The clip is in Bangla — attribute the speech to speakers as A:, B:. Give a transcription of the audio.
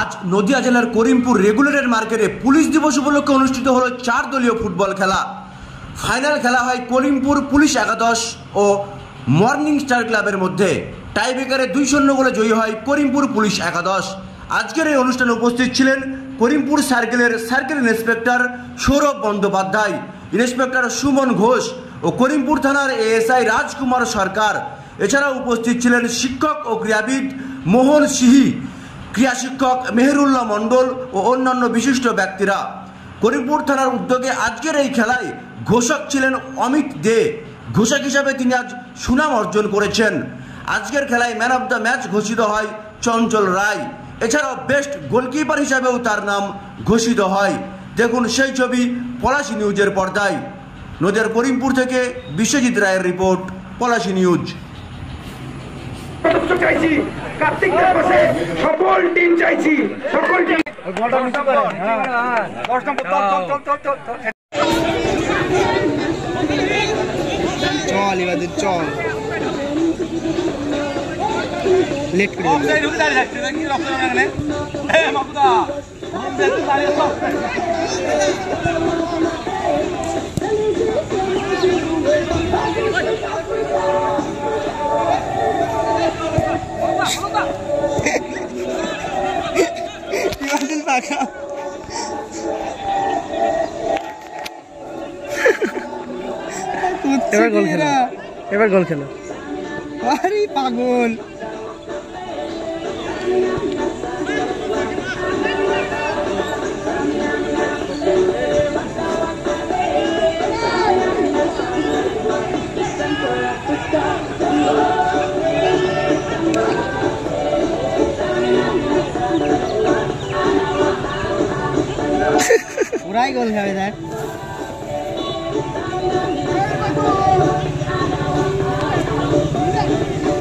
A: আজ নদিয়া জেলার করিমপুর রেগুলেটর মার্কেটে পুলিশ দিবস উপলক্ষে অনুষ্ঠিত হলো 4 দলীয় ফুটবল খেলা। ফাইনাল খেলা হয় করিমপুর পুলিশ একাদশ ও মর্নিং স্টার ক্লাবের মধ্যে। টাইব্রেকারে 2-0 গোলে জয়ী হয় করিমপুর পুলিশ একাদশ। আজকের এই অনুষ্ঠানে উপস্থিত ছিলেন Karimpur circle inspector Sourav Bandyopadhyay, inspector Suman Ghosh ও করিমপুর থানার এএসআই রাজকুমার সরকার। এছাড়াও উপস্থিত ছিলেন শিক্ষক ও ক্রীড়াবিদ মোহন সিহি, ক্রীড়া শিক্ষক মেহেরুল্লাহ মণ্ডল ও অন্যান্য বিশিষ্ট ব্যক্তিরা। করিমপুর থানার উদ্যোগে আজকের এই খেলায় ঘোষক ছিলেন অমিত দে। ঘোষক হিসাবে তিনি আজ সুনাম অর্জন করেছেন। আজকের খেলায় ম্যান অফ দ্য ম্যাচ ঘোষিত হয় চঞ্চল রায়। এছাড়াও বেস্ট গোলকিপার হিসাবেও তার নাম ঘোষিত হয়। দেখুন সেই ছবি পলাশী নিউজের পর্দায়। নদিয়ার করিমপুর থেকে বিশ্বজিৎ রায়ের রিপোর্ট, পলাশী নিউজ।
B: চাইছি কার্তিকদের পাশে সকল টিম চাইছি, সকল টিম
C: চল এবার চল লেট করে এবার গোল খেলো। আরে পাগল, ওরাই গোল খাবে দেখ।